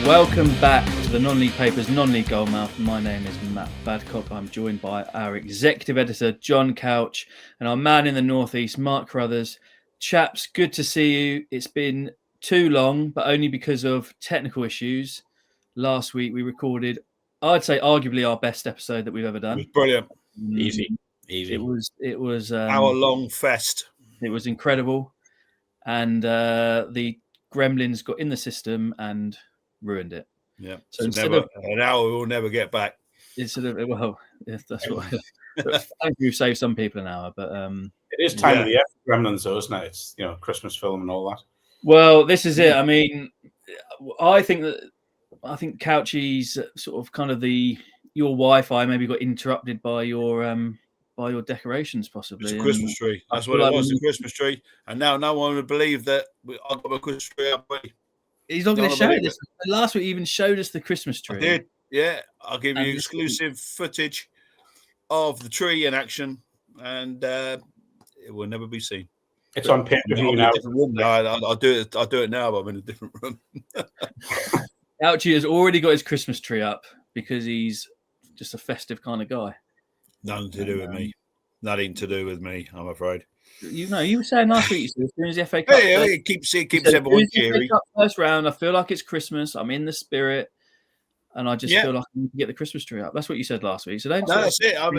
Welcome back to the Non-League Papers, Non-League Goalmouth. My name is Matt Badcock. I'm joined by our executive editor, John Couch, and our man in the Northeast, Mark Carruthers. Chaps, good to see you. It's been too long, but only because of technical issues. Last week we recorded, I'd say, arguably our best episode that we've ever done. It was brilliant. Easy. It was hour-long fest. It was incredible, and the gremlins got in the system and ruined it. Yeah. So an hour we'll never get back. Instead of that's what. Thank you, save some people an hour, but it is time of the year for Gremlins, though, isn't it? It's Christmas film and all that. Well, this is it. I mean, I think Couchy's sort of kind of your Wi-Fi maybe got interrupted by your decorations, possibly. It's a Christmas tree. That's what it was, a Christmas tree. And now no one would believe that I got a Christmas tree up. He's not going to show this. Last week, he even showed us the Christmas tree. I did, yeah. I'll give you exclusive footage of the tree in action, and it will never be seen. It's on pay-per-view now. I'll do it now, but I'm in a different room. Couchy has already got his Christmas tree up because he's just a festive kind of guy. Nothing to do with me. Nothing to do with me, I'm afraid. You were saying last week, as soon as the FA Cup, it keeps everyone cheery. First round, I feel like it's Christmas. I'm in the spirit, and I just feel like I need to get the Christmas tree up. That's what you said last week. So that's it. I'm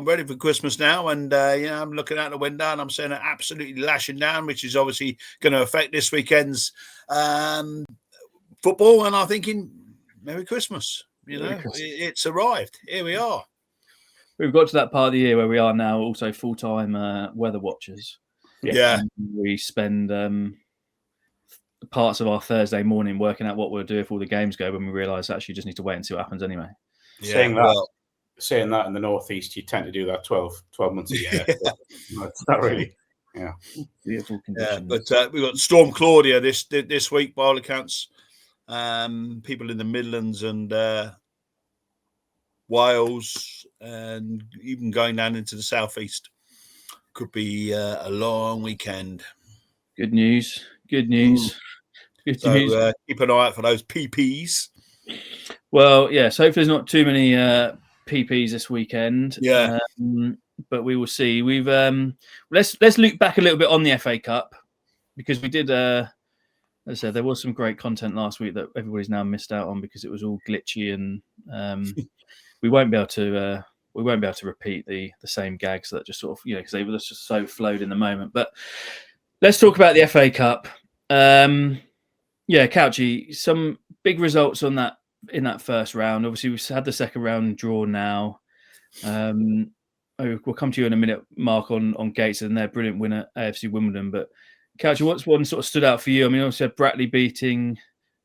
ready for Christmas now, and I'm looking out the window and I'm seeing it absolutely lashing down, which is obviously going to affect this weekend's football. And I'm thinking, Merry Christmas. It's arrived. Here we are. We've got to that part of the year where we are now also full-time weather watchers. Yeah. And we spend parts of our Thursday morning working out what we'll do if all the games go, when we realise actually just need to wait and see what happens anyway. Yeah, saying that in the Northeast, you tend to do that 12 months a year. It's not really, beautiful conditions. But we've got Storm Claudia this week, by all accounts. People in the Midlands and Wales, and even going down into the southeast. Could be a long weekend. Good news. Good news. Keep an eye out for those PPs. Well, yes. Hopefully, there's not too many PPs this weekend. Yeah. But we will see. We've let's look back a little bit on the FA Cup, because we did. As I said, there was some great content last week that everybody's now missed out on because it was all glitchy, and we won't be able to repeat the same gags that just sort of because they were just so flowed in the moment. But let's talk about the FA Cup. Couchy, some big results on that in that first round. Obviously, we've had the second round draw now. We'll come to you in a minute, Mark, on Gates and their brilliant win at AFC Wimbledon. But Couchy, what's one sort of stood out for you? I mean, obviously had Brackley beating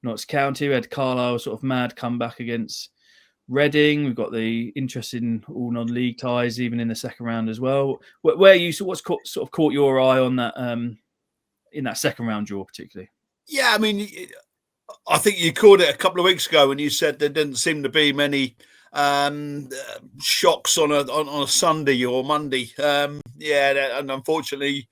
Notts County. We had Carlisle sort of mad comeback against Reading. We've got the interesting all non-league ties even in the second round as well. What's caught your eye on that in that second round draw particularly? Yeah, I mean, I think you called it a couple of weeks ago when you said there didn't seem to be many shocks on a Sunday or Monday. And unfortunately,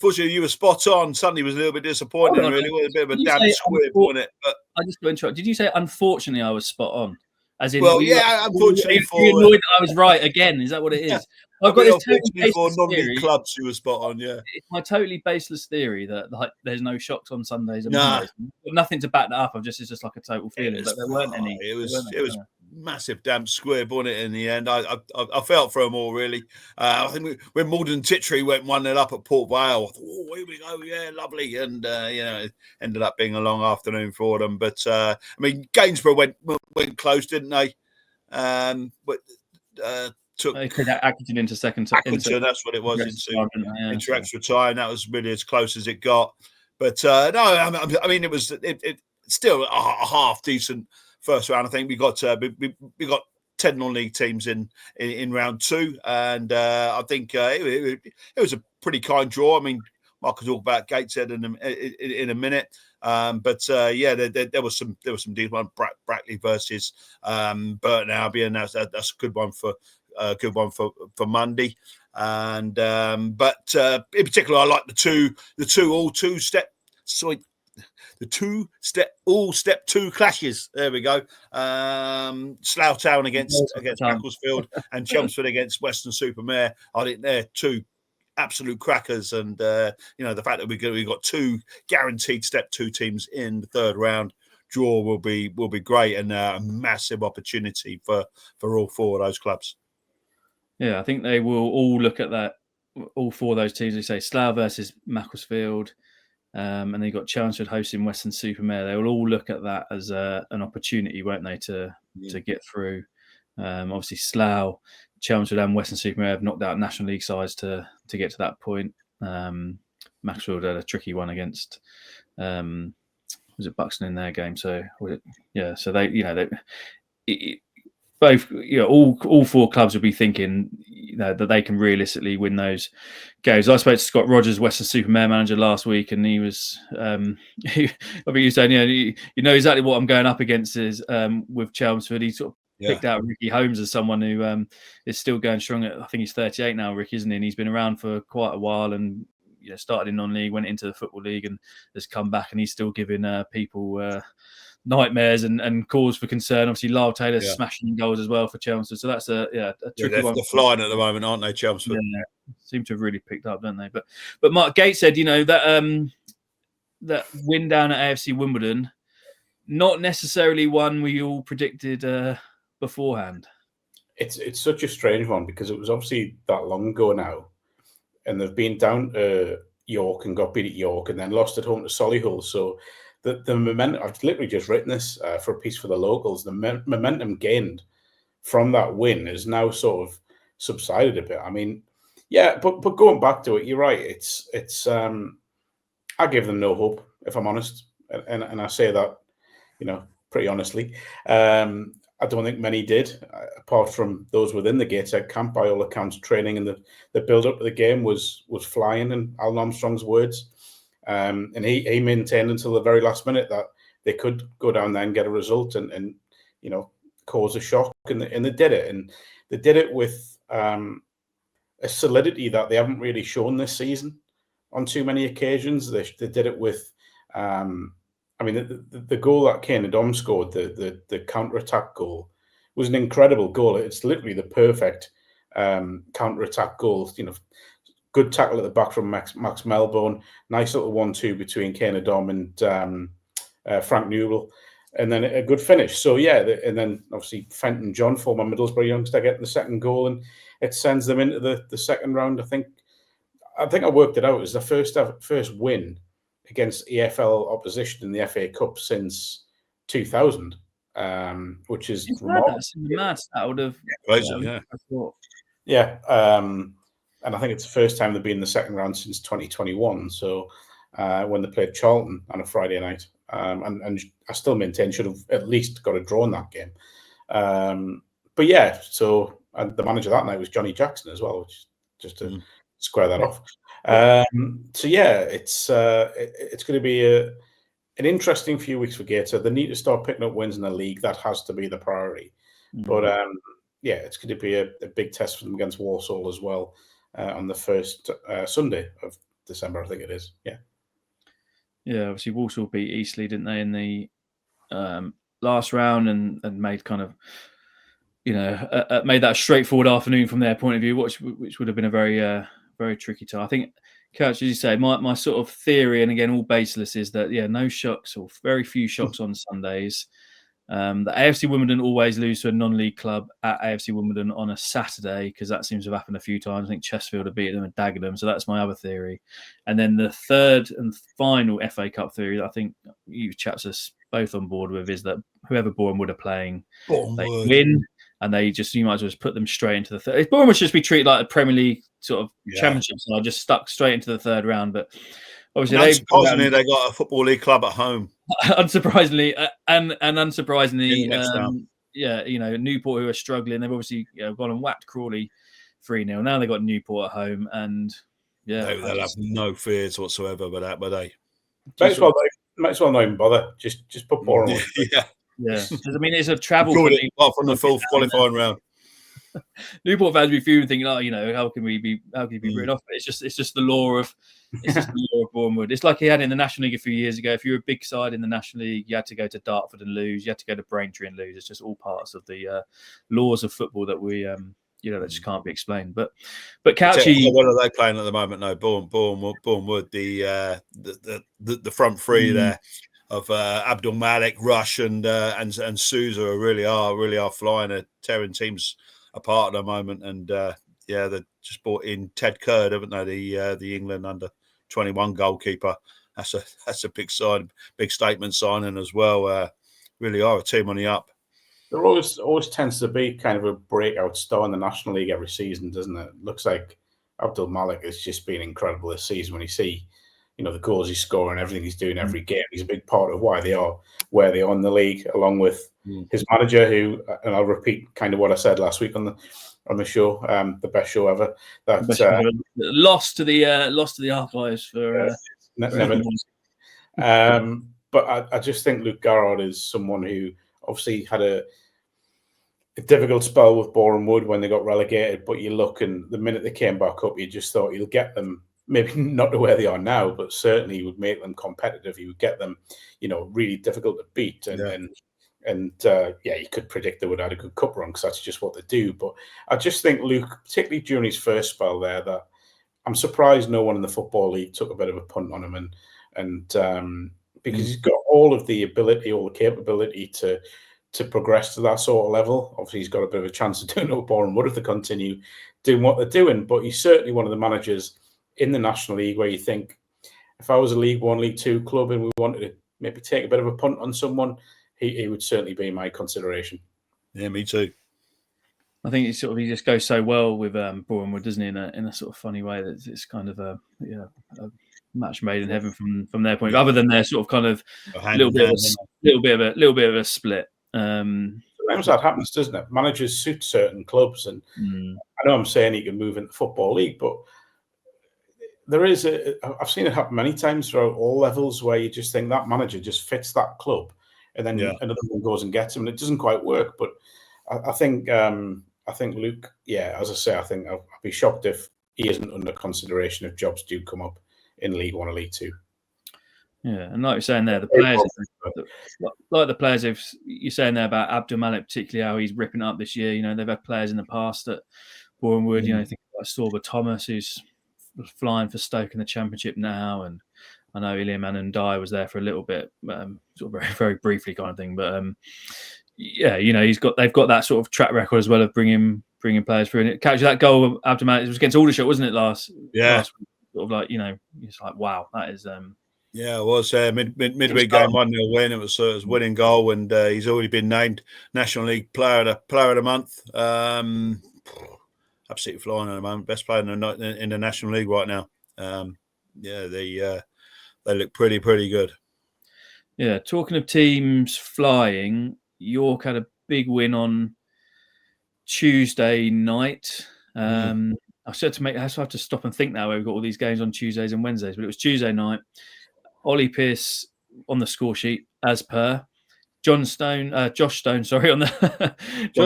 you were spot on. Sunday was a little bit disappointing. Really, it was a bit of a damn squib, wasn't it? But I just got interrupted. Did you say unfortunately I was spot on? As in, unfortunately for annoyed that I was right again. Is that what it is? Yeah. I've got this totally for non-league clubs. You were spot on. Yeah, it's my totally baseless theory that there's no shocks on Sundays and Mondays. Nothing to back that up. It's just like a total feeling. But there weren't any. It was massive damn squib, wasn't it? In the end, I felt for them all really. I think when Malden Tittery went 1-0 up at Port Vale, I thought, oh, here we go, yeah, lovely, and it ended up being a long afternoon for them. But I mean, Gainsborough went close, didn't they? Took Accrington into second. That's what it was into extra time. That was really as close as it got. But I mean, it was still a half decent first round. I think we got 10 non-league teams in round two, and I think it was a pretty kind draw. I mean, Mark will talk about Gateshead in a minute, but there was some deep one. Brackley versus Burton Albion. That's a good one for Monday, and but in particular, I like the two step two clashes. There we go. Slough Town against Macclesfield and Chelmsford against Weston-super-Mare. I think they're two absolute crackers, and the fact that we've got two guaranteed step two teams in the third round draw will be great, and a massive opportunity for all four of those clubs. Yeah, I think they will all look at that. All four of those teams, we say Slough versus Macclesfield, and then you've got Chelmsford hosting Weston-super-Mare. They will all look at that as an opportunity, won't they, to get through. Obviously, Slough, Chelmsford, and Weston-super-Mare have knocked out National League sides to get to that point. Macclesfield had a tricky one against was it Buxton in their game? So so they both all four clubs will be thinking that they can realistically win those games. I spoke to Scott Rogers, Weston-super-Mare manager, last week, and he was I think he was saying, you know exactly what I'm going up against is with Chelmsford. He sort of picked out Ricky Holmes as someone who is still going strong. I think he's 38 now, Ricky, isn't he? And he's been around for quite a while, and started in non-league, went into the Football League, and has come back, and he's still giving people nightmares and cause for concern. Obviously, Lyle Taylor's smashing goals as well for Chelmsford, so that's a tricky one. They're flying at the moment, aren't they, Chelmsford? Yeah, seem to have really picked up, don't they? But Mark Gates said, that that win down at AFC Wimbledon, not necessarily one we all predicted beforehand. It's such a strange one, because it was obviously that long ago now, and they've been down to York and got beat at York, and then lost at home to Solihull. So the momentum, I've literally just written this for a piece for the locals, the momentum gained from that win has now sort of subsided a bit. I mean, but going back to it, you're right. It's I give them no hope, if I'm honest, and I say that pretty honestly. I don't think many did, apart from those within the Gateshead camp. By all accounts, training and the build up to the game was flying, in Alan Armstrong's words. And he maintained until the very last minute that they could go down there and get a result and cause a shock, and they did it. And they did it with a solidity that they haven't really shown this season on too many occasions. They did it with the goal that Kane and Dom scored, the counter-attack goal, was an incredible goal. It's literally the perfect counter-attack goal. Good tackle at the back from Max Melbourne. Nice little 1-2 between Kane and Dom and Frank Newell. And then a good finish. So, and then obviously Fenton John, former Middlesbrough youngster, getting the second goal, and it sends them into the second round. I think I worked it out. It was the first win against EFL opposition in the FA Cup since 2000, which is mad. That would have and I think it's the first time they've been in the second round since 2021. So when they played Charlton on a Friday night, and I still maintain should have at least got a draw in that game. So the manager that night was Johnny Jackson as well, which just to square that off. It's going to be an interesting few weeks for Gator. They need to start picking up wins in the league. That has to be the priority. But it's going to be a big test for them against Walsall as well on the first Sunday of December, I think it is. Yeah, obviously Walsall beat Eastleigh, didn't they, in the last round, and made kind of made that a straightforward afternoon from their point of view, which would have been a very very tricky time. I think, Coach, as you say, my sort of theory, and again all baseless, is that no shocks, or very few shocks on Sundays. The AFC Wimbledon always lose to a non-league club at AFC Wimbledon on a Saturday, because that seems to have happened a few times. I think Chesterfield have beaten them and Dagenham, so that's my other theory. And then the third and final FA Cup theory that I think you chaps are both on board with is that whoever Bournemouth are playing, they win, and you might as well just put them straight into the third. Bournemouth should just be treated like a Premier League sort of championship side, just stuck straight into the third round. But obviously, unsurprisingly, they got a Football League club at home. Unsurprisingly, and unsurprisingly, Newport, who are struggling, they've obviously gone and whacked Crawley 3-0. Now they've got Newport at home, and they'll have no fears whatsoever with that, but they might as well not even bother. Just put Bournemouth. Yeah. I mean, it's a travel from the full qualifying round. Newport fans be fuming, thinking, "Oh, how can he be written off?" It's just the law of Boreham Wood. It's like he had in the National League a few years ago. If you were a big side in the National League, you had to go to Dartford and lose. You had to go to Braintree and lose. It's just all parts of the laws of football that we that just can't be explained. But Couchy, what are they playing at the moment? No, Boreham Wood, the front three there of Abdul Malik, Rush, and Souza really are flying. They're tearing teams apart at the moment, and they just brought in Ted Curd, haven't they? The England under-21 goalkeeper. That's a big statement signing as well. Really are a team on the up. There always tends to be kind of a breakout star in the National League every season, doesn't it? Looks like Abdul Malik has just been incredible this season. When you see, the goals he's scoring, everything he's doing every game, he's a big part of why they are where they are in the league, along with his manager, who, and I'll repeat kind of what I said last week on the show, the best show ever. That lost to the archives for never. But I just think Luke Garrard is someone who obviously had a difficult spell with Boreham Wood when they got relegated, but you look, and the minute they came back up, you just thought he'll get them, maybe not to where they are now, but certainly he would make them competitive. He would get them, really difficult to beat. And you could predict they would have had a good cup run, because that's just what they do. But I just think Luke, particularly during his first spell there, that I'm surprised no one in the Football League took a bit of a punt on him, and because he's got all of the ability, all the capability to progress to that sort of level. Obviously, he's got a bit of a chance of doing it Boreham Wood if they continue doing what they're doing. But he's certainly one of the managers in the National League where you think, if I was a League One, League Two club and we wanted to maybe take a bit of a punt on someone, he would certainly be my consideration. Yeah, me too. I think he just goes so well with Boreham Wood, doesn't he? In a sort of funny way that it's kind of a match made in heaven from their point of view, other than their sort of kind of little bit of a split. Sometimes that happens, doesn't it? Managers suit certain clubs, and I know I'm saying he can move into the Football League, but there is I've seen it happen many times throughout all levels where you just think that manager just fits that club, and then another one goes and gets him, and it doesn't quite work. But I think Luke, as I say, I think I'll be shocked if he isn't under consideration if jobs do come up in League One or League Two. Yeah, and like you're saying there, the players, you're saying there about Abdul Malik, particularly how he's ripping up this year. They've had players in the past at Boreham Wood. Think about Sorba Thomas, who's flying for Stoke in the Championship now, and I know Iliam Anandai was there for a little bit, sort of very, very briefly kind of thing. But they've got that sort of track record as well of bringing players through. And it catches that goal of Abdul Malik, it was against Aldershot, wasn't it? Last week? Sort of like, it's like, wow, that is. Yeah, it was midweek game 1-0 win. It was winning goal, and he's already been named National League Player of the Month. Absolutely flying at the moment, best player in the National League right now. They look pretty good. Yeah, talking of teams flying, York had a big win on Tuesday night. I said to I have to stop and think now where we've got all these games on Tuesdays and Wednesdays, but it was Tuesday night. Ollie Pearce on the score sheet as per. Josh Stone, on the Josh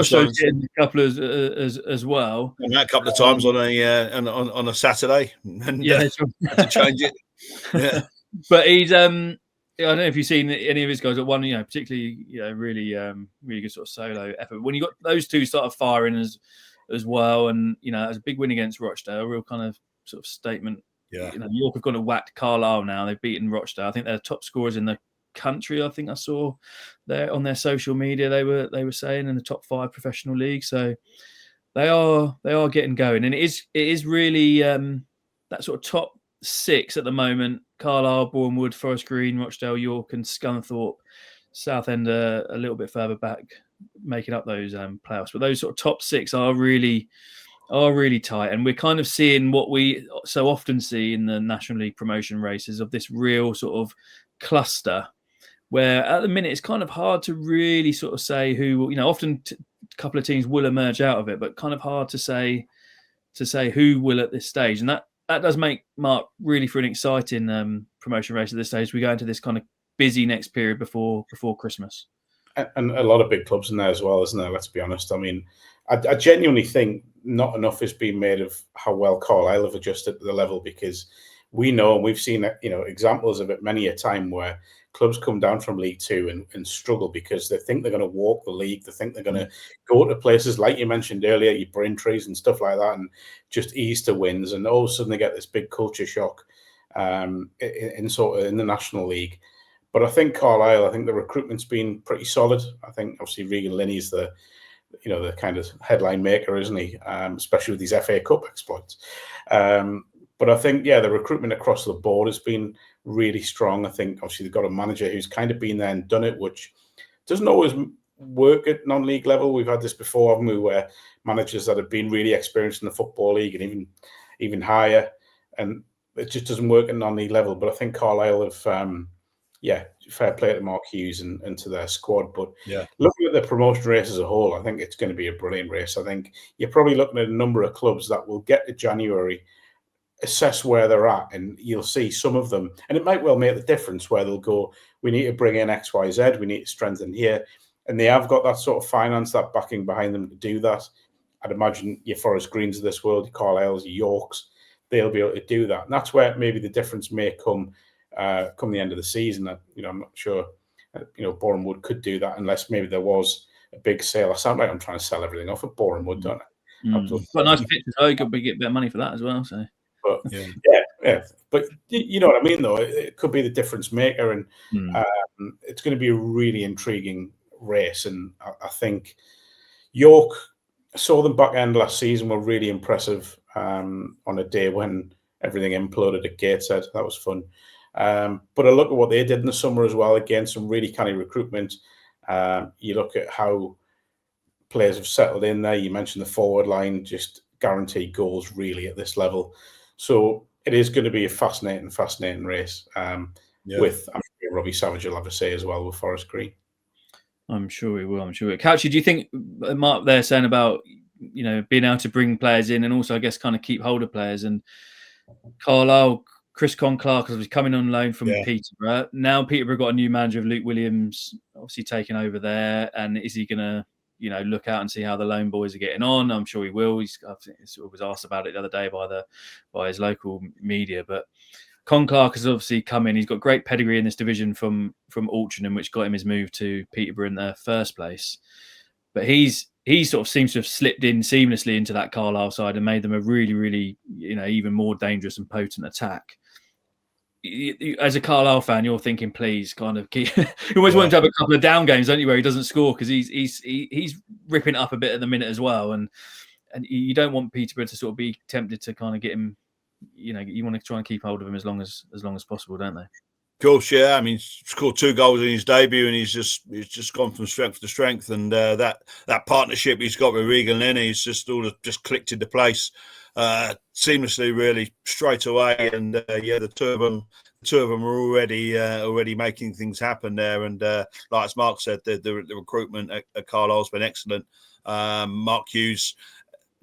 Stone getting a couple as well. And that a couple of times on a Saturday. And, had to change it. Yeah. But he's I don't know if you've seen any of his guys. One, particularly, really good sort of solo effort. When you got those two started firing as well, and it was a big win against Rochdale, a real kind of sort of statement. Yeah, York have gone to whack Carlisle now. They've beaten Rochdale. I think they're top scorers in the country. I think I saw there on their social media they were saying in the top 5 professional leagues. So they are getting going, and it is really that sort of top 6 at the moment: Carlisle, Boreham Wood, Forest Green, Rochdale, York, and Scunthorpe. Southend a little bit further back, making up those playoffs. But those sort of top 6 are really tight, and we're kind of seeing what we so often see in the National League promotion races of this real sort of cluster, where at the minute it's kind of hard to really sort of say who. Often a couple of teams will emerge out of it, but kind of hard to say who will at this stage, and that does make Mark really for an exciting promotion race at this stage. We go into this kind of busy next period before Christmas. and a lot of big clubs in there as well, isn't there? Let's be honest. I mean, I genuinely think not enough is being made of how well Carlisle have adjusted to the level, because we know, and we've seen, examples of it many a time where clubs come down from League Two and struggle because they think they're going to walk the league. They think they're going to go to places like you mentioned earlier, your Braintrees and stuff like that, and just ease to wins. And all of a sudden they get this big culture shock in the National League. But I think Carlisle, the recruitment's been pretty solid. I think obviously Regan Linney's the kind of headline maker, isn't he? Especially with these FA Cup exploits. But I think, the recruitment across the board has been really strong. I think obviously they've got a manager who's kind of been there and done it, which doesn't always work at non-league level. We've had this before, haven't we, where managers that have been really experienced in the Football League and even higher, and it just doesn't work at non-league level. But I think Carlisle have, fair play to Mark Hughes and to their squad. But looking at the promotion race as a whole, I think it's going to be a brilliant race. I think you're probably looking at a number of clubs that will get to January, assess where they're at, and you'll see some of them, and it might well make the difference where they'll go, we need to bring in X, Y, Z, we need to strengthen here, and they have got that sort of finance, that backing behind them to do that. I'd imagine your Forest Greens of this world, your Carlisles, your Yorks, they'll be able to do that, and that's where maybe the difference may come the end of the season. I'm not sure Boreham Wood could do that unless maybe there was a big sale. I sound like I'm trying to sell everything off at Boreham Wood, don't I? But nice pictures, though. You could get a bit of money for that as well. So, but but you know what I mean, though. It could be the difference maker, and it's going to be a really intriguing race. And I think York, saw them back end last season, were really impressive on a day when everything imploded at Gateshead. That was fun. But I look at what they did in the summer as well. Again, some really canny recruitment. You look at how players have settled in there. You mentioned the forward line, just guaranteed goals really at this level. So it is going to be a fascinating race. With Robbie Savage will have a say as well with Forest Green. I'm sure he will. Couchy, do you think Mark there saying about being able to bring players in and also I guess kind of keep hold of players, and Carlisle, Chris Con-Clark was coming on loan from Peterborough. Now Peterborough got a new manager of Luke Williams, obviously taking over there. And is he going to, look out and see how the loan boys are getting on? I'm sure he will. He sort of was asked about it the other day by his local media. But Con-Clark has obviously come in. He's got great pedigree in this division from Altrincham, which got him his move to Peterborough in the first place. But he sort of seems to have slipped in seamlessly into that Carlisle side and made them a really, really, even more dangerous and potent attack. As a Carlisle fan, you're thinking, please, kind of keep. You always want him to have a couple of down games, don't you, where he doesn't score, because he's ripping it up a bit at the minute as well, and you don't want Peterborough to sort of be tempted to kind of get him. You want to try and keep hold of him as long as possible, don't they? Of course, yeah. I mean, he's scored 2 goals in his debut, and he's just gone from strength to strength. And that partnership he's got with Regan Linney is just clicked into place seamlessly, really straight away. And the two of them are already making things happen there. And like as Mark said, the recruitment at Carlisle has been excellent. Mark Hughes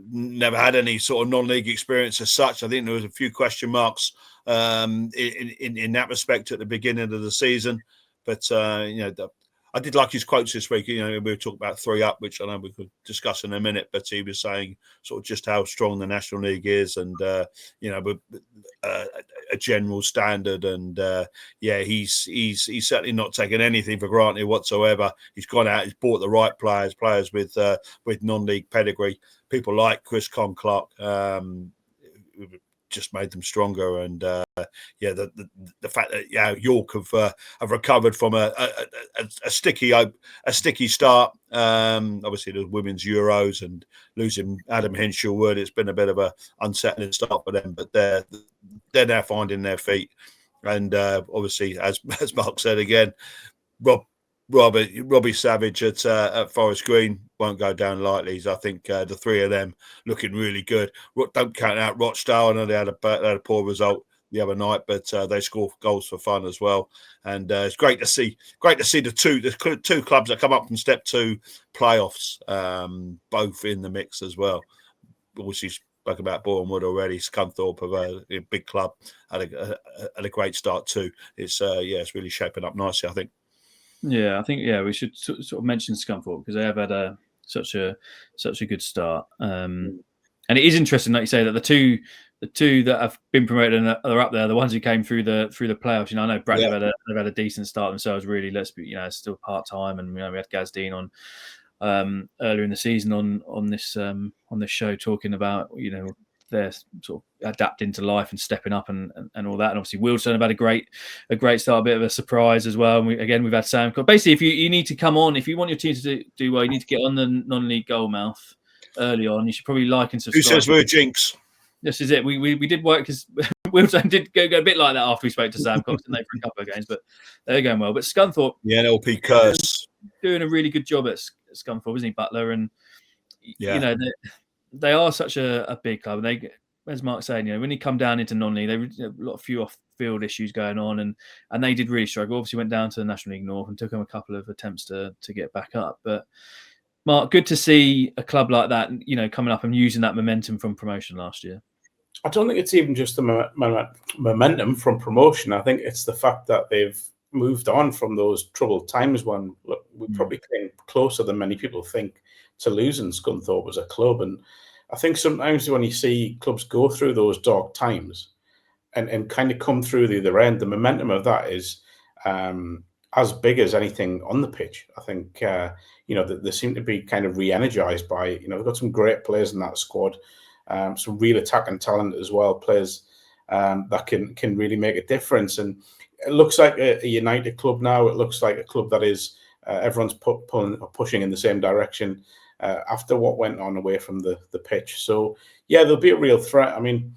never had any sort of non-league experience as such. I think there was a few question marks in that respect at the beginning of the season, but I did like his quotes this week. We were talking about 3 up, which I know we could discuss in a minute, but he was saying sort of just how strong the National League is, and a general standard, and he's certainly not taken anything for granted whatsoever. He's gone out, he's bought the right players with non-league pedigree, people like Chris Con-Clark, just made them stronger. And the fact that York have recovered from a sticky start. Obviously the women's Euros and losing Adam Hinshelwood, it's been a bit of a unsettling start for them, but they're now finding their feet. And obviously, as Mark said again, Robbie Savage at Forest Green won't go down lightly. I think the 3 of them looking really good. Don't count out Rochdale. I know they had a poor result the other night, but they score goals for fun as well. And it's great to see the two clubs that come up from Step 2 playoffs, both in the mix as well. Obviously, spoke about Boreham Wood already. Scunthorpe of a big club, had a great start too. It's it's really shaping up nicely, I think. Yeah, I think we should sort of mention Scunthorpe because they have had such a good start. And it is interesting, like you say, that the two that have been promoted and are up there, the ones who came through the playoffs. You know, I know Bradley they've had a decent start themselves. Really, still part time, and we had Gaz Dean on earlier in the season on this show talking about they're sort of adapting to life and stepping up and all that. And obviously Wealdstone have had a great start, a bit of a surprise as well. And we've had Sam. Basically, if you need to come on, if you want your team to do well, you need to get on the non-league goalmouth early on. You should probably like and subscribe. Who says we're a jinx? This is it. We did work because Wealdstone did go a bit like that after we spoke to Sam Cox, didn't they, for a couple of games, but they're going well. But Scunthorpe, the NLP curse, doing a really good job at Scunthorpe, isn't he, Butler? And they are such a big club. And they, as Mark saying, when you come down into non-league, they a lot of few off-field issues going on, and they did really struggle. Obviously, went down to the National League North and took them a couple of attempts to get back up. But Mark, good to see a club like that, coming up and using that momentum from promotion last year. I don't think it's even just the momentum from promotion. I think it's the fact that they've moved on from those troubled times when we probably came closer than many people think to losing Scunthorpe as a club. And I think sometimes when you see clubs go through those dark times and kind of come through the other end, the momentum of that is as big as anything on the pitch. I think, they seem to be kind of re-energized by, they've got some great players in that squad, some real attacking talent as well, players that can really make a difference. And it looks like a united club now. It looks like a club that is everyone's pushing in the same direction after what went on away from the pitch. So, there'll be a real threat. I mean,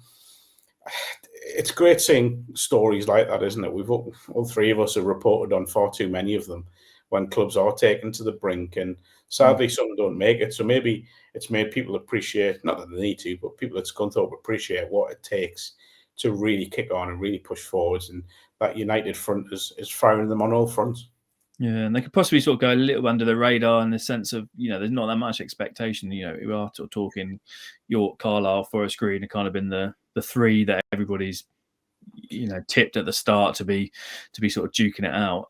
it's great seeing stories like that, isn't it? We've all three of us have reported on far too many of them when clubs are taken to the brink, and sadly some don't make it. So maybe it's made people appreciate, not that they need to, but people at Scunthorpe appreciate what it takes to really kick on and really push forwards, and that united front is firing them on all fronts. Yeah, and they could possibly sort of go a little under the radar in the sense of, there's not that much expectation. We are sort of talking York, Carlisle, Forest Green have kind of been the three that everybody's, tipped at the start to be sort of duking it out.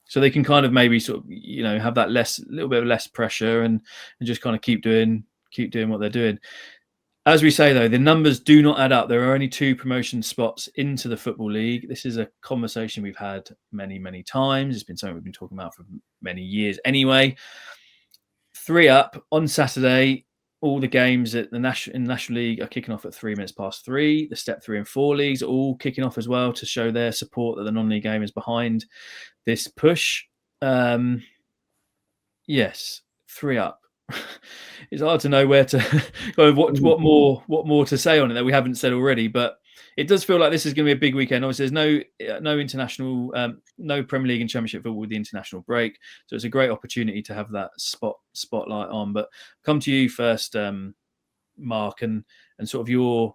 So they can kind of maybe sort of, have that little bit of less pressure and just kind of keep doing what they're doing. As we say, though, the numbers do not add up. There are only 2 promotion spots into the Football League. This is a conversation we've had many, many times. It's been something we've been talking about for many years anyway. 3 up on Saturday. All the games in the National League are kicking off at 3 minutes past 3. The Step 3 and 4 leagues are all kicking off as well to show their support that the non-league game is behind this push. Yes, 3 up. It's hard to know where to what more to say on it that we haven't said already, but it does feel like this is going to be a big weekend. Obviously, there's no international, no Premier League and Championship football with the international break, so it's a great opportunity to have that spotlight on. But come to you first, Mark, and sort of your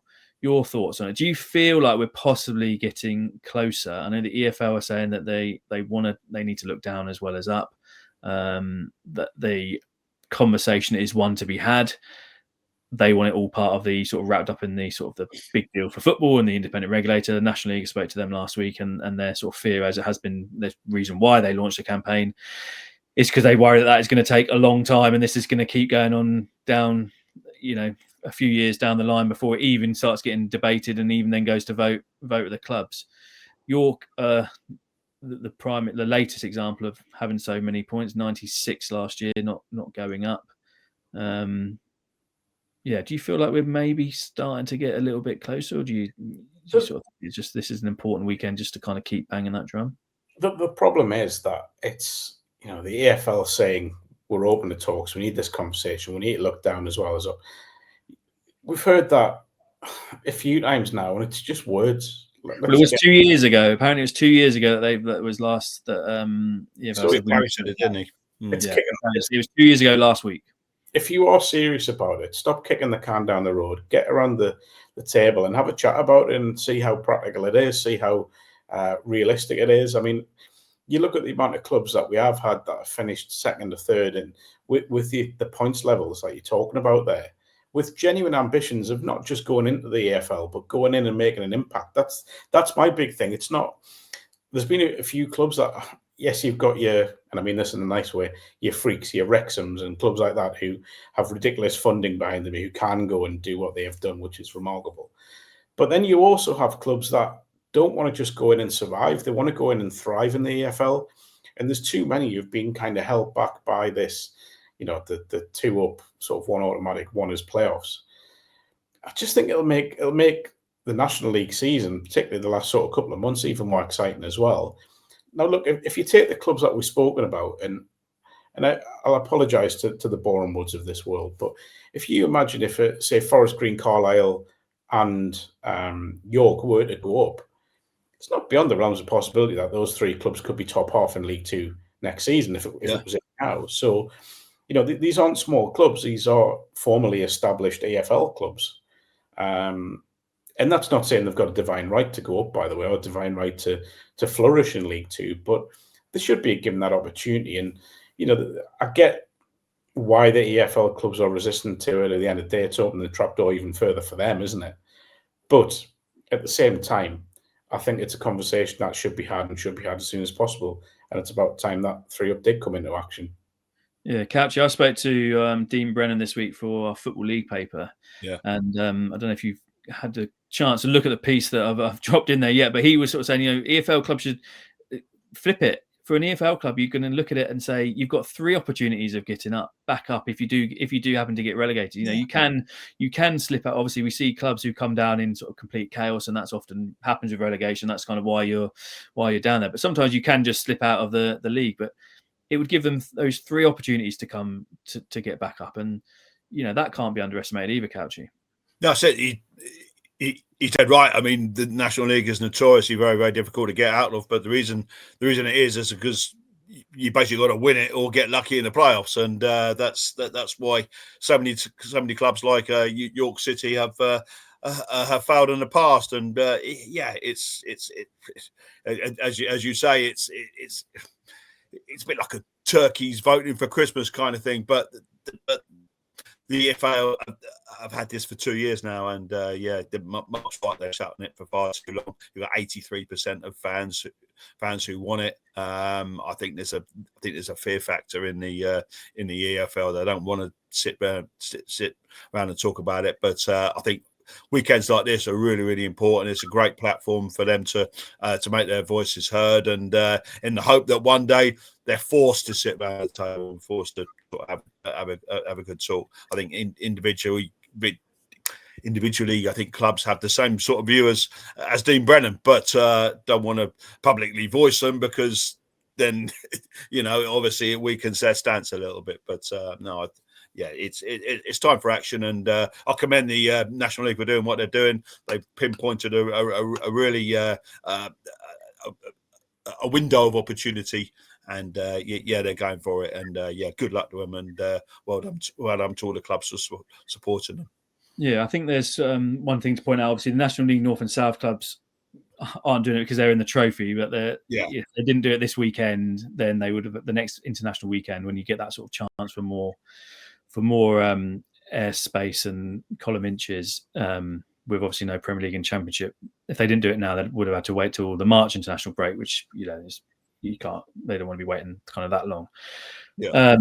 thoughts on it. Do you feel like we're possibly getting closer? I know the EFL are saying that they need to look down as well as up. That the conversation is one to be had. They want it all part of the sort of wrapped up in the sort of the big deal for football and the independent regulator. The National League spoke to them last week, and their sort of fear, as it has been the reason why they launched the campaign, is because they worry that is going to take a long time and this is going to keep going on down, a few years down the line before it even starts getting debated and even then goes to vote with the clubs. York, the latest example of having so many points, 96 last year, not going up. Do you feel like we're maybe starting to get a little bit closer, or do you sort of it's just this is an important weekend just to kind of keep banging that drum? The problem is that it's the EFL saying we're open to talks, we need this conversation, we need to look down as well as up. We've heard that a few times now, and it's just words. Well, it was 2 years ago. Apparently, it was 2 years ago that was last. So he posted it, didn't he? It was 2 years ago last week. If you are serious about it, stop kicking the can down the road. Get around the table and have a chat about it and see how practical it is, see how realistic it is. I mean, you look at the amount of clubs that we have had that have finished second or third, and with the points levels that you're talking about there, with genuine ambitions of not just going into the EFL, but going in and making an impact. That's my big thing. It's not. There's been a few clubs that yes, you've got your, and I mean this in a nice way, your freaks, your Wrexhams and clubs like that who have ridiculous funding behind them, who can go and do what they have done, which is remarkable. But then you also have clubs that don't want to just go in and survive. They want to go in and thrive in the EFL. And there's too many who've been kind of held back by this, the two up, sort of one automatic, one is playoffs. I just think it'll make the National League season, particularly the last sort of couple of months, even more exciting as well. Now, look, if you take the clubs that we've spoken about, and I'll apologise to the Boreham Woods of this world, but if you imagine if, say, Forest Green, Carlisle and York were to go up, it's not beyond the realms of possibility that those three clubs could be top half in League Two next season if it was in now. So, these aren't small clubs. These are formally established EFL clubs. And that's not saying they've got a divine right to go up, by the way, or a divine right to flourish in League Two, but they should be given that opportunity. And, I get why the EFL clubs are resistant to it. At the end of the day, it's opening the trapdoor even further for them, isn't it? But at the same time, I think it's a conversation that should be had as soon as possible. And it's about time that 3-up did come into action. Yeah, Couchy, I spoke to Dean Brennan this week for our Football League paper. Yeah. And I don't know if you've had the chance to look at the piece that I've dropped in there yet, but he was sort of saying, EFL clubs should flip it. For an EFL club, you can look at it and say you've got 3 opportunities of getting back up if you do happen to get relegated. You can slip out. Obviously, we see clubs who come down in sort of complete chaos, and that's often happens with relegation. That's kind of why you're down there. But sometimes you can just slip out of the league. But it would give them those 3 opportunities to come to get back up, and that can't be underestimated either, Couchy. No, I said he said right. I mean, the National League is notoriously very, very difficult to get out of, but the reason it is because you basically got to win it or get lucky in the playoffs, and that's why so many clubs like York City have failed in the past. And it's as you say, it's a bit like a turkeys voting for Christmas kind of thing, but the EFL have had this for 2 years now, and Mark's right, they're shouting it for far too long. You've got 83% of fans who want it. I think there's a fear factor in the EFL. They don't want to sit around and talk about it, but I think weekends like this are really, really important. It's a great platform for them to make their voices heard, and in the hope that one day they're forced to sit around the table and forced to have a good talk. I think individually, I think clubs have the same sort of view as Dean Brennan, but don't want to publicly voice them because then, obviously it weakens their stance a little bit. But no. Yeah, it's time for action, and I commend the National League for doing what they're doing. They've pinpointed a really a window of opportunity, and they're going for it. And good luck to them, and well done to all the clubs for supporting them. Yeah, I think there's one thing to point out. Obviously, the National League North and South clubs aren't doing it because they're in the trophy, but if they didn't do it this weekend, then they would have at the next international weekend when you get that sort of chance for more air space and column inches with obviously no Premier League and Championship. If they didn't do it now, they would have had to wait till the March international break, which you can't. They don't want to be waiting kind of that long. Yeah.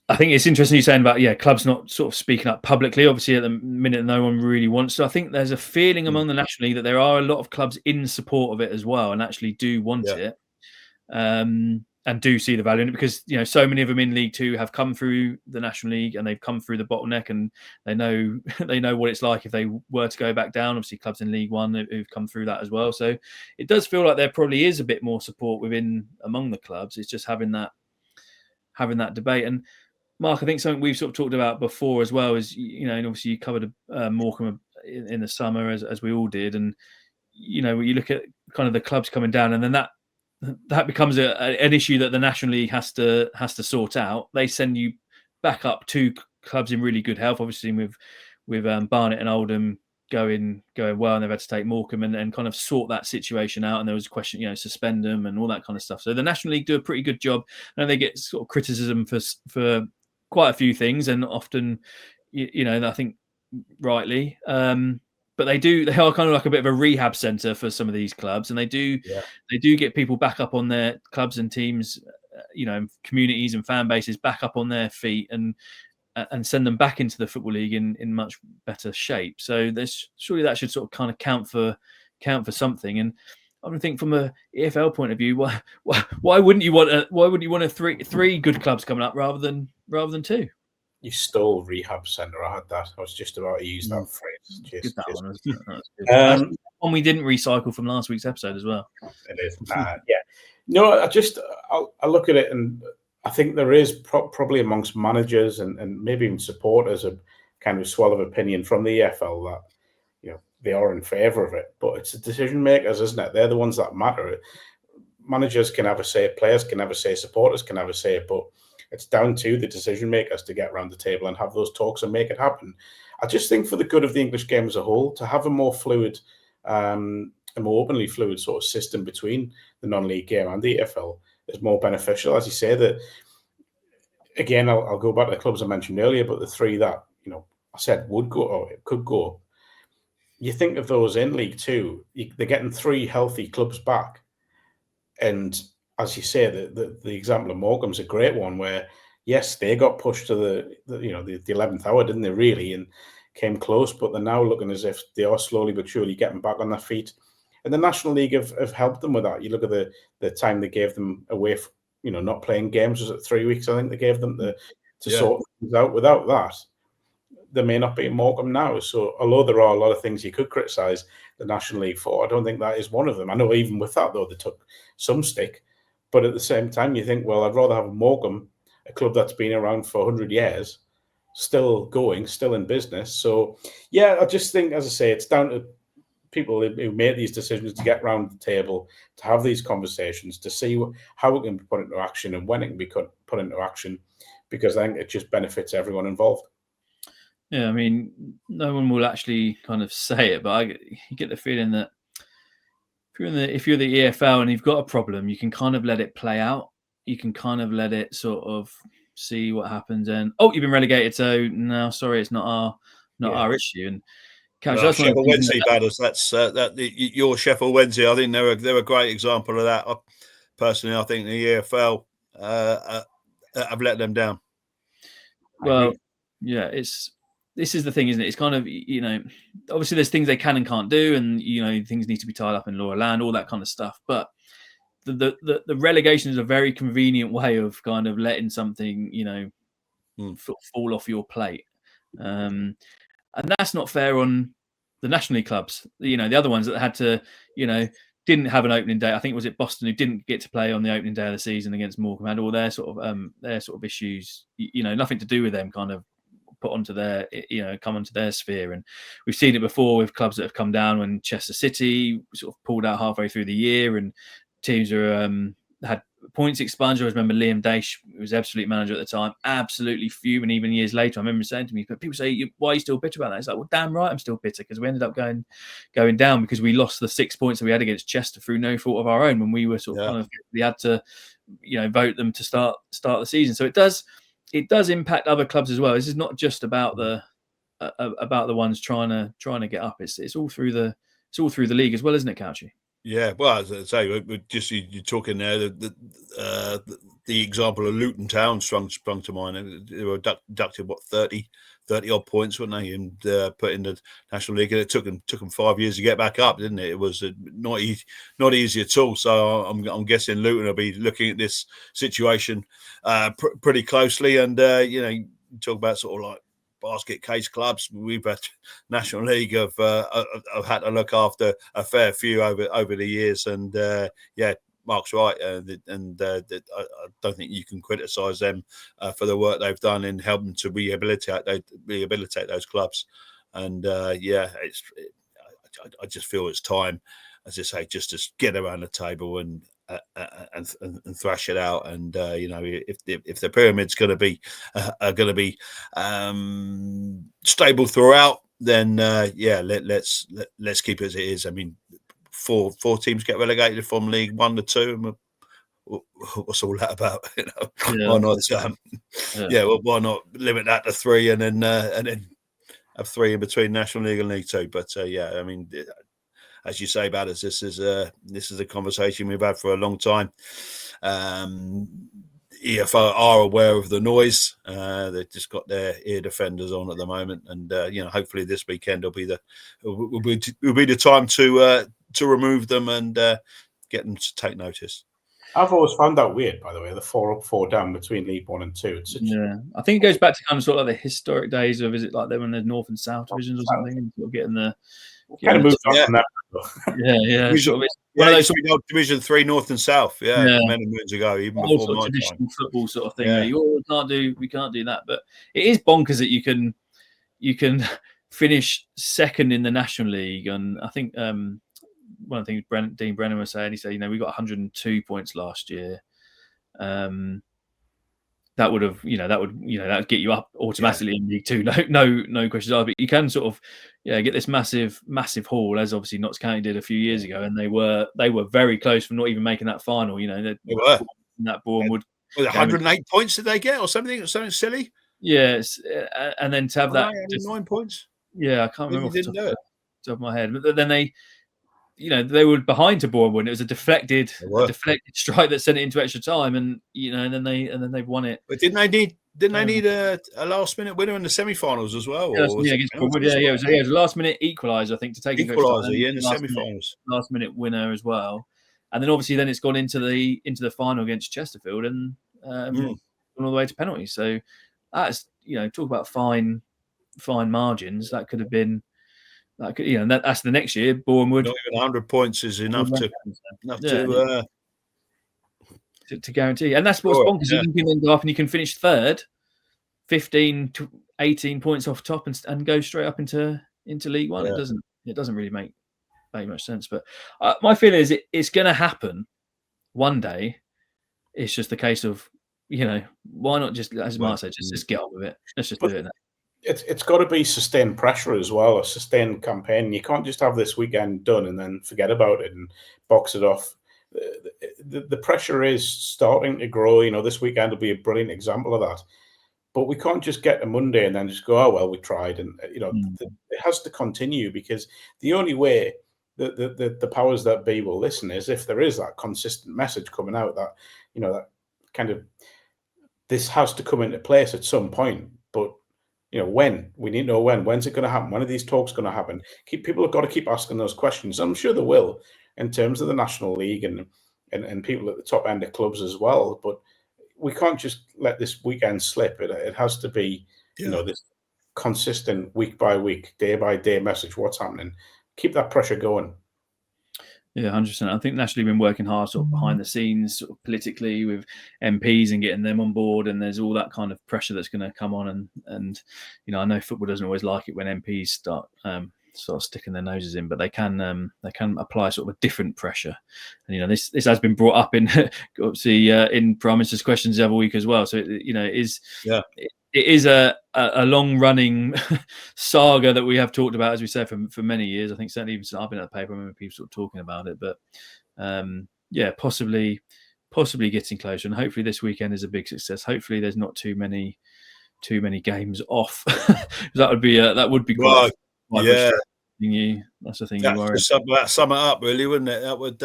I think it's interesting you're saying about clubs not sort of speaking up publicly. Obviously, at the minute, no one really wants to. I think there's a feeling among the National League that there are a lot of clubs in support of it as well, and actually do want it. And do see the value in it because so many of them in League Two have come through the National League and they've come through the bottleneck, and they know what it's like if they were to go back down. Obviously, clubs in League One who've come through that as well. So it does feel like there probably is a bit more support among the clubs. It's just having that debate. And Mark, I think something we've sort of talked about before as well is and obviously you covered Morecambe in the summer as we all did, and when you look at kind of the clubs coming down, and then that becomes an issue that the National League has to sort out. They send you back up 2 clubs in really good health, obviously with Barnet and Oldham going well, and they've had to take Morecambe and kind of sort that situation out. And there was a question, suspend them and all that kind of stuff. So the National League do a pretty good job, and they get sort of criticism for quite a few things, and often, I think rightly. But but they are kind of like a bit of a rehab centre for some of these clubs, and they do get people back up on their clubs and teams, communities and fan bases back up on their feet and send them back into the Football League in much better shape. So surely that should sort of kind of count for something. And I would think from a EFL point of view, why wouldn't you want three good clubs coming up rather than two? You stole rehab centre. I had that. I was just about to use that phrase. That's one we didn't recycle from last week's episode as well. It is. No, I look at it and I think there is probably amongst managers and maybe even supporters a kind of swell of opinion from the EFL that they are in favour of it. But it's the decision makers, isn't it? They're the ones that matter. Managers can have a say, players can have a say, supporters can have a say, but it's down to the decision makers to get around the table and have those talks and make it happen. I just think for the good of the English game as a whole, to have a more fluid, a more openly fluid sort of system between the non-league game and the EFL is more beneficial. As you say, that again, I'll go back to the clubs I mentioned earlier, but the three that I said would go or could go. You think of those in League Two, they're getting three healthy clubs back, and as you say, the example of Morecambe's a great one where, yes, they got pushed to the 11th hour, didn't they, really, and came close, but they're now looking as if they are slowly but surely getting back on their feet. And the National League have helped them with that. You look at the time they gave them away, not playing games. Was it 3 weeks, I think they gave them to sort things out. Without that, they may not be in Morecambe now. So although there are a lot of things you could criticise the National League for, I don't think that is one of them. I know even with that, though, they took some stick. But at the same time, you think, well, I'd rather have Morecambe, a club that's been around for 100 years, still going, still in business. So, yeah, I just think, as I say, it's down to people who make these decisions to get around the table, to have these conversations, to see how it can be put into action and when it can be put into action, because I think it just benefits everyone involved. Yeah, I mean, no one will actually kind of say it, but you get the feeling that if you're the EFL and you've got a problem, you can kind of let it play out. You can kind of let it sort of see what happens, and you've been relegated, so no, sorry, it's not our issue. And Sheffield Wednesday battles. That's your Sheffield Wednesday. I think they're a great example of that. Personally, I think the EFL have let them down. Well, yeah, this is the thing, isn't it? It's kind of, obviously there's things they can and can't do, and things need to be tied up in law of land, all that kind of stuff. But the relegation is a very convenient way of kind of letting something, fall off your plate. And that's not fair on the National League clubs. The other ones that had to, didn't have an opening day. I think was it Boston who didn't get to play on the opening day of the season against Morecambe, had all their sort of issues, nothing to do with them, kind of put onto their, come onto their sphere. And we've seen it before with clubs that have come down when Chester City sort of pulled out halfway through the year, and teams are had points expunged. I remember Liam Daish, who was absolute manager at the time, absolutely fuming. Even years later, I remember saying to me, but people say, why are you still bitter about that? It's like, well, damn right, I'm still bitter, because we ended up going down because we lost the 6 points that we had against Chester through no fault of our own, when we were we had to, vote them to start the season. So it does impact other clubs as well. This is not just about the ones trying to get up. It's all through the league as well, isn't it, Couchy? Yeah, well, as I say, you're talking there. The example of Luton Town sprung to mind. They were deducted 30 odd points, weren't they, and put in the National League. And it took them 5 years to get back up, didn't it? It was not easy at all. So I'm guessing Luton will be looking at this situation pretty closely. And you talk about sort of like basket case clubs. We've had National League have had to look after a fair few over the years, and Mark's right, and I don't think you can criticise them for the work they've done in helping to rehabilitate those clubs. And I just feel it's time, as I say, just to get around the table and thrash it out. And if the pyramid's going to be stable throughout, then let's keep it as it is. I mean, four teams get relegated from League 1 to 2, and what's all that about? Why not? Why not limit that to 3, and then have 3 in between National League and League Two. But yeah, I mean, as you say about us, this is a conversation we've had for a long time. EFL are aware of the noise. They've just got their ear defenders on at the moment, and hopefully this weekend will be the time to remove them and get them to take notice. I've always found that weird, by the way, the 4 up, 4 down between League One and Two. I think it goes back to kind of sort of like the historic days of, is it like they were in the North and South divisions or something, and sort of getting the kind of moved on from that. One of those Division 3 North and South, many moons ago, even before my time. Football sort of thing. We can't do that, but it is bonkers that you can finish second in the National League, and I think one of the things Dean Brennan was saying, he said, we got 102 points last year. That would get you up automatically in League Two. No questions asked. But you can sort of get this massive haul, as obviously Notts County did a few years ago, and they were very close from not even making that final. They were in that Bournemouth. 108 points did they get, or something silly? Yes, and then to have that 9 points. Yeah, I can't remember off the top of my head. But then they were behind to Bournemouth, and it was a deflected strike that sent it into extra time, and then they've won it. But didn't they need a last minute winner in the semi-finals as well? Against Bournemouth. It was a last minute equaliser, I think, to take in the semi-finals. Last minute winner as well, and then obviously it's gone into the final against Chesterfield and gone all the way to penalties. So that's talk about fine margins. That could have been. That's the next year. Bournemouth. Not even 100 points is enough to guarantee, and that's what's bonkers. You can then go up and you can finish third, 15 to 18 points off top, and go straight up into League One. Yeah. It doesn't really make much sense. But my feeling is it's going to happen one day. It's just the case of why not just, as Mark said, just get on with it. Let's just do it now. It's got to be sustained pressure as well, a sustained campaign. You can't just have this weekend done and then forget about it and box it off. The pressure is starting to grow. This weekend will be a brilliant example of that. But we can't just get to Monday and then just go, oh, well, we tried. And, it has to continue, because the only way that the powers that be will listen is if there is that consistent message coming out that, that kind of, this has to come into place at some point. But when? We need to know when. When's it going to happen? When are these talks going to happen? People have got to keep asking those questions. I'm sure they will, in terms of the National League and people at the top end of clubs as well. But we can't just let this weekend slip. It has to be, this consistent week by week, day by day message. What's happening? Keep that pressure going. Yeah, 100%. I think National League been working hard sort of behind the scenes, sort of politically, with MPs and getting them on board, and there's all that kind of pressure that's going to come on. And I know football doesn't always like it when MPs start sort of sticking their noses in, but they can apply sort of a different pressure. And this has been brought up in obviously in Prime Minister's questions the other week as well. So it is a long running saga that we have talked about, as we said, for many years. I think certainly even since I've been at the paper, I remember people sort of talking about it. But possibly getting closer, and hopefully this weekend is a big success. Hopefully there's not too many games off. that would be quite that's the thing you worry. Sum it up, really, wouldn't it? That would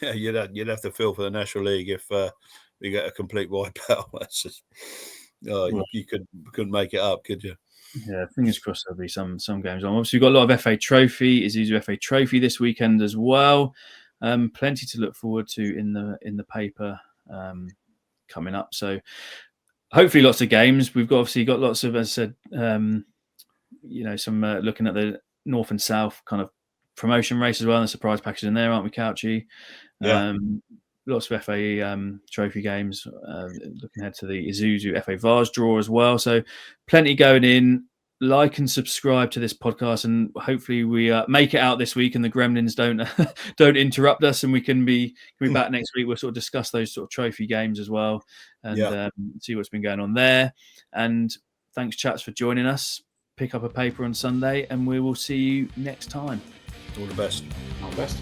you'd have to feel for the National League if we get a complete wipeout. That's just. You couldn't make it up, could you? Yeah, fingers crossed there'll be some games on. Obviously, we've got a lot of FA Trophy, Isuzu FA Trophy this weekend as well. Plenty to look forward to in the paper coming up. So hopefully lots of games. We've got lots of, as I said, some looking at the North and South kind of promotion race as well, and the surprise package in there, aren't we, Couchy? Yeah. Lots of FA Trophy games. Looking ahead to the Isuzu FA Vars draw as well. So plenty going in. Like and subscribe to this podcast, and hopefully we make it out this week, and the Gremlins don't interrupt us, and we can be back next week. We'll sort of discuss those sort of trophy games as well, and see what's been going on there. And thanks, chats, for joining us. Pick up a paper on Sunday, and we will see you next time. All the best. All the best.